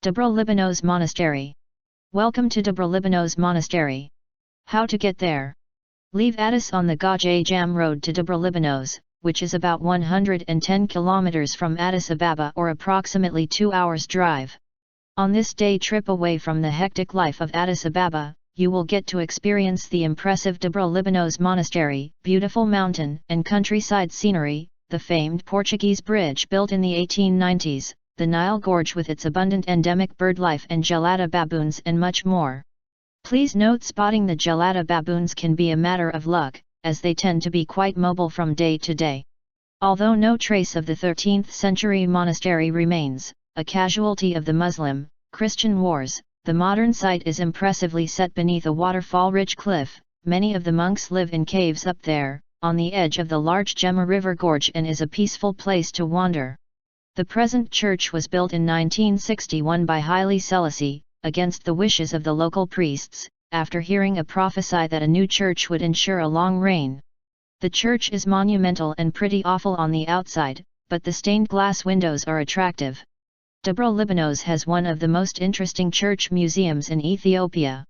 Debre Libanos Monastery. Welcome to Debre Libanos Monastery. How to get there? Leave Addis on the Gaj Jam Road to Debre Libanos, which is about 110 kilometers from Addis Ababa or approximately 2 hours drive. On this day trip away from the hectic life of Addis Ababa, you will get to experience the impressive Debre Libanos Monastery, beautiful mountain and countryside scenery, the famed Portuguese bridge built in the 1890s, the Nile Gorge with its abundant endemic bird life and gelada baboons and much more. Please note, spotting the gelada baboons can be a matter of luck, as they tend to be quite mobile from day to day. Although no trace of the 13th century monastery remains, a casualty of the Muslim, Christian wars, the modern site is impressively set beneath a waterfall-rich cliff. Many of the monks live in caves up there, on the edge of the large Gemma River Gorge, and is a peaceful place to wander. The present church was built in 1961 by Haile Selassie, against the wishes of the local priests, after hearing a prophecy that a new church would ensure a long reign. The church is monumental and pretty awful on the outside, but the stained glass windows are attractive. Debra Libanos has one of the most interesting church museums in Ethiopia.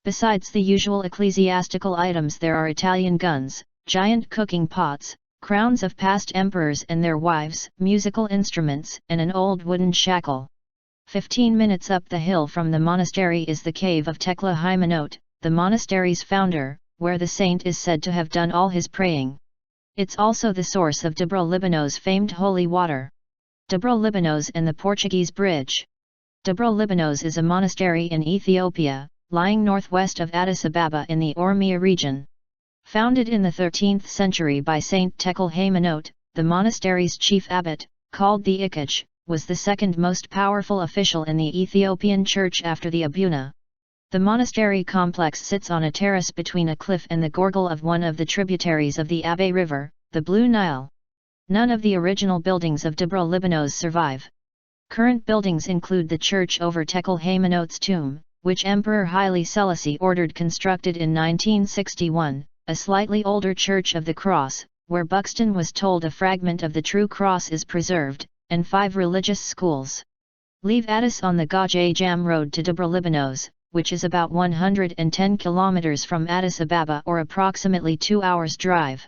Besides the usual ecclesiastical items, there are Italian guns, giant cooking pots, crowns of past emperors and their wives, musical instruments, and an old wooden shackle. 15 minutes up the hill from the monastery is the cave of Tekla Hymenot, the monastery's founder, where the saint is said to have done all his praying. It's also the source of Debre Libanos' famed holy water. Debre Libanos and the Portuguese Bridge. Debre Libanos is a monastery in Ethiopia, lying northwest of Addis Ababa in the Oromia region. Founded in the 13th century by Saint Tekle Hymenot, the monastery's chief abbot, called the Ikach, was the second most powerful official in the Ethiopian church after the Abuna. The monastery complex sits on a terrace between a cliff and the gorge of one of the tributaries of the Abe River, the Blue Nile. None of the original buildings of Debre Libanos survive. Current buildings include the church over Tekle Hymenot's tomb, which Emperor Haile Selassie ordered constructed in 1961, a slightly older Church of the Cross, where Buxton was told a fragment of the true cross is preserved, and 5 religious schools. Leave Addis on the Gaj Jam Road to Debre Libanos, which is about 110 kilometers from Addis Ababa or approximately 2 hours drive.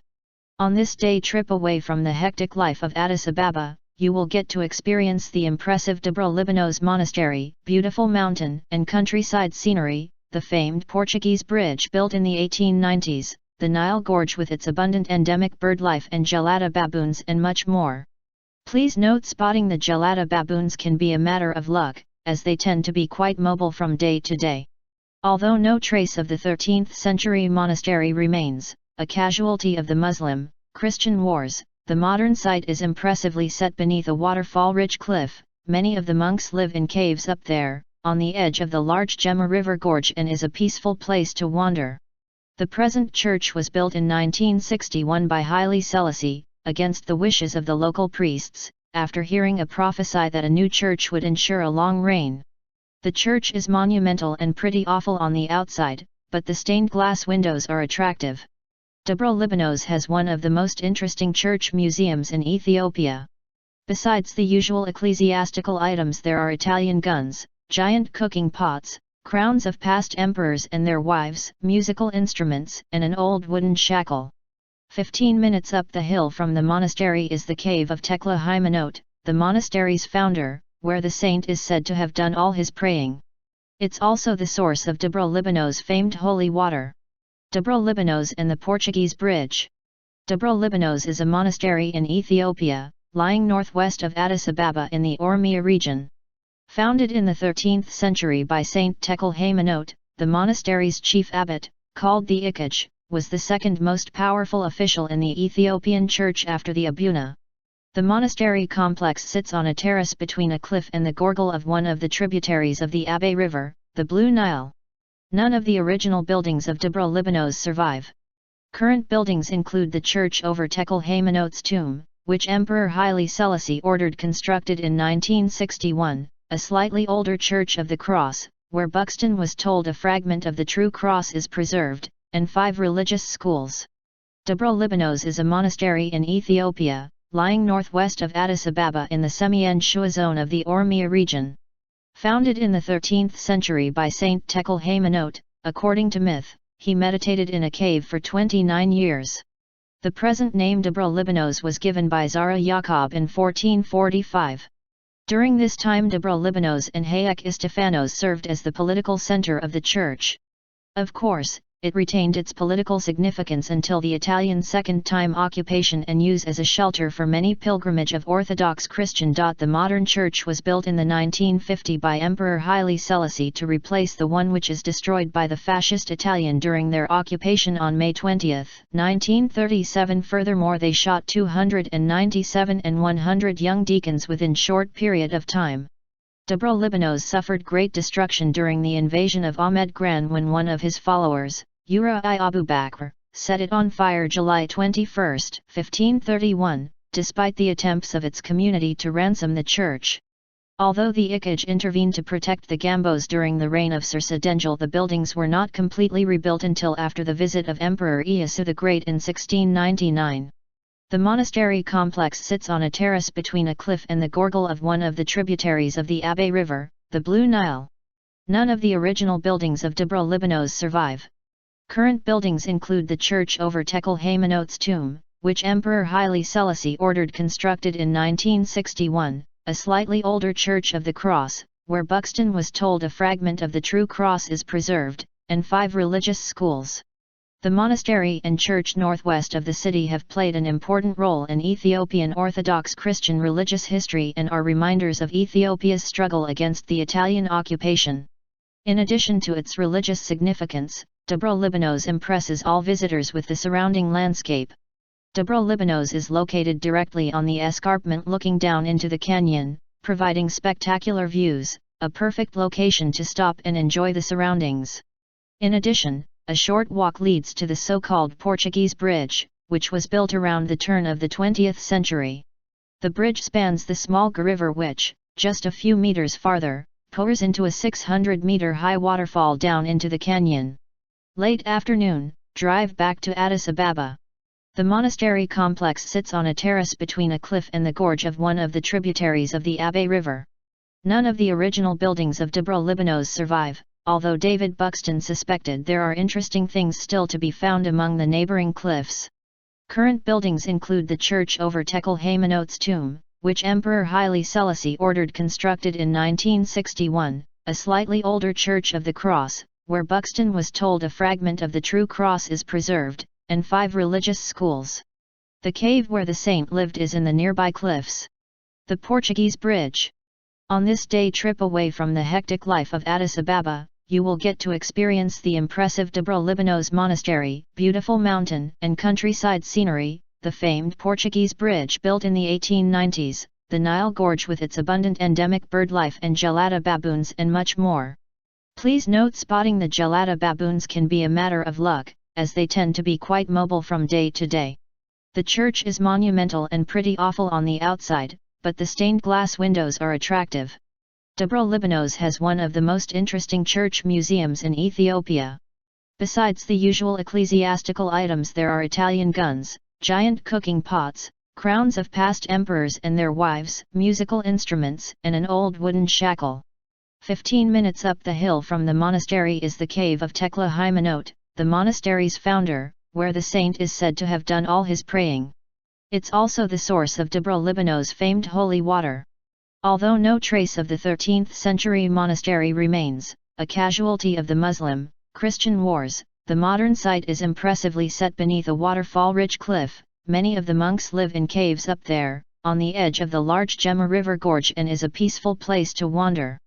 On this day trip away from the hectic life of Addis Ababa, you will get to experience the impressive Debre Libanos Monastery, beautiful mountain and countryside scenery, the famed Portuguese bridge built in the 1890s, the Nile Gorge with its abundant endemic bird life and gelada baboons and much more. Please note, spotting the gelada baboons can be a matter of luck, as they tend to be quite mobile from day to day. Although no trace of the 13th century monastery remains, a casualty of the Muslim-Christian wars, the modern site is impressively set beneath a waterfall-rich cliff. Many of the monks live in caves up there, on the edge of the large Gemma River Gorge, and is a peaceful place to wander. The present church was built in 1961 by Haile Selassie, against the wishes of the local priests, after hearing a prophecy that a new church would ensure a long reign. The church is monumental and pretty awful on the outside, but the stained glass windows are attractive. Debre Libanos has one of the most interesting church museums in Ethiopia. Besides the usual ecclesiastical items, there are Italian guns, giant cooking pots, crowns of past emperors and their wives, musical instruments, and an old wooden shackle. 15 minutes up the hill from the monastery is the cave of Tekle Hymenot, the monastery's founder, where the saint is said to have done all his praying. It's also the source of Debre Libanos' famed holy water. Debre Libanos and the Portuguese Bridge. Debre Libanos is a monastery in Ethiopia, lying northwest of Addis Ababa in the Oromia region. Founded in the 13th century by Saint Tekle Hymenot, the monastery's chief abbot, called the Ikaj, was the second most powerful official in the Ethiopian church after the Abuna. The monastery complex sits on a terrace between a cliff and the gorge of one of the tributaries of the Abe River, the Blue Nile. None of the original buildings of Debre Libanos survive. Current buildings include the church over Tekle Hymenot's tomb, which Emperor Haile Selassie ordered constructed in 1961, a slightly older Church of the Cross, where Buxton was told a fragment of the true cross is preserved, and 5 religious schools. Debre Libanos is a monastery in Ethiopia, lying northwest of Addis Ababa in the semi-Shua zone of the Oromia region. Founded in the 13th century by Saint Tekle Hymenot, according to myth, he meditated in a cave for 29 years. The present name Debre Libanos was given by Zara Yacob in 1445. During this time Debre Libanos and Hayek Istefanos served as the political center of the church. Of course, it retained its political significance until the Italian second-time occupation and use as a shelter for many pilgrimage of Orthodox Christian. The modern church was built in the 1950 by Emperor Haile Selassie to replace the one which is destroyed by the fascist Italian during their occupation on May 20, 1937. Furthermore, they shot 297 and 100 young deacons within short period of time. Debre Libanos suffered great destruction during the invasion of Ahmed Gran when one of his followers, Ura I Abu Bakr, set it on fire July 21, 1531, despite the attempts of its community to ransom the church. Although the Ikaj intervened to protect the Gambos during the reign of Sir Sedengel, the buildings were not completely rebuilt until after the visit of Emperor Ieyasu the Great in 1699. The monastery complex sits on a terrace between a cliff and the gorge of one of the tributaries of the Abe River, the Blue Nile. None of the original buildings of Debre Libanos survive. Current buildings include the church over Tekle Hymenot's tomb, which Emperor Haile Selassie ordered constructed in 1961, a slightly older Church of the Cross, where Buxton was told a fragment of the true cross is preserved, and 5 religious schools. The monastery and church northwest of the city have played an important role in Ethiopian Orthodox Christian religious history and are reminders of Ethiopia's struggle against the Italian occupation. In addition to its religious significance, Debre Libanos impresses all visitors with the surrounding landscape. Debre Libanos is located directly on the escarpment looking down into the canyon, providing spectacular views, a perfect location to stop and enjoy the surroundings. In addition, a short walk leads to the so-called Portuguese Bridge, which was built around the turn of the 20th century. The bridge spans the small river which, just a few meters farther, pours into a 600-meter-high waterfall down into the canyon. Late afternoon, drive back to Addis Ababa. The monastery complex sits on a terrace between a cliff and the gorge of one of the tributaries of the Abe River. None of the original buildings of Debre Libanos survive, although David Buxton suspected there are interesting things still to be found among the neighboring cliffs. Current buildings include the church over Tekel Haymanot's tomb, which Emperor Haile Selassie ordered constructed in 1961, a slightly older Church of the Cross, where Buxton was told a fragment of the true cross is preserved, and 5 religious schools. The cave where the saint lived is in the nearby cliffs. The Portuguese Bridge. On this day trip away from the hectic life of Addis Ababa, you will get to experience the impressive Debre Libanos Monastery, beautiful mountain and countryside scenery, the famed Portuguese Bridge built in the 1890s, the Nile Gorge with its abundant endemic bird life and gelada baboons and much more. Please note spotting the gelada baboons can be a matter of luck, as they tend to be quite mobile from day to day. The church is monumental and pretty awful on the outside, but the stained glass windows are attractive. Debra Libanos has one of the most interesting church museums in Ethiopia. Besides the usual ecclesiastical items, there are Italian guns, giant cooking pots, crowns of past emperors and their wives, musical instruments, and an old wooden shackle. 15 minutes up the hill from the monastery is the cave of Tekel Haymanot, the monastery's founder, where the saint is said to have done all his praying. It's also the source of Debra Libanos' famed holy water. Although no trace of the 13th century monastery remains, a casualty of the Muslim-Christian wars, the modern site is impressively set beneath a waterfall-rich cliff. Many of the monks live in caves up there, on the edge of the large Gemma River Gorge, and is a peaceful place to wander.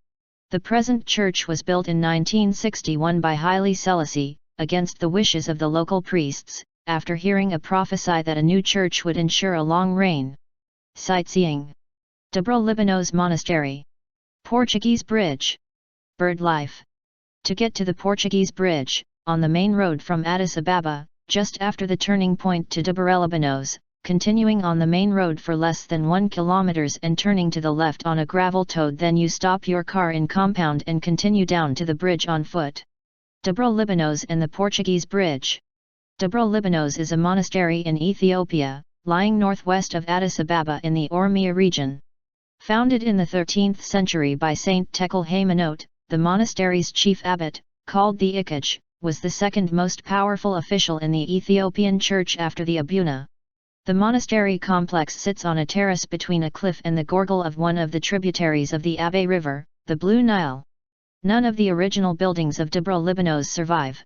The present church was built in 1961 by Haile Selassie, against the wishes of the local priests, after hearing a prophecy that a new church would ensure a long reign. Sightseeing. Debre Libanos Monastery. Portuguese Bridge. Bird life. To get to the Portuguese Bridge, on the main road from Addis Ababa, just after the turning point to Debre Libanos, continuing on the main road for less than 1 kilometer and turning to the left on a gravel road, then you stop your car in compound and continue down to the bridge on foot. Debre Libanos and the Portuguese Bridge. Debre Libanos is a monastery in Ethiopia, lying northwest of Addis Ababa in the Oromia region. Founded in the 13th century by Saint Tekel Haymanot, the monastery's chief abbot, called the Ikaj, was the second most powerful official in the Ethiopian church after the Abuna. The monastery complex sits on a terrace between a cliff and the gorge of one of the tributaries of the Abe River, the Blue Nile. None of the original buildings of Debre Libanos survive.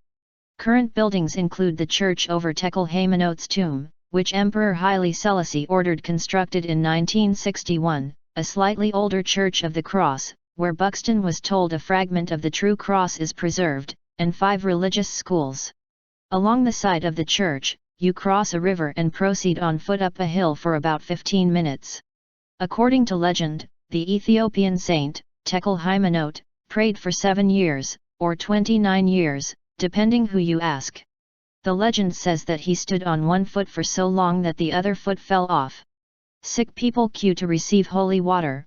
Current buildings include the church over Tekel Haymanot's tomb, which Emperor Haile Selassie ordered constructed in 1961, a slightly older Church of the Cross, where Buxton was told a fragment of the true cross is preserved, and 5 religious schools. Along the side of the church, you cross a river and proceed on foot up a hill for about 15 minutes. According to legend, the Ethiopian saint, Tekel Haymanot, prayed for 7 years, or 29 years, depending who you ask. The legend says that he stood on one foot for so long that the other foot fell off. Sick people queue to receive holy water,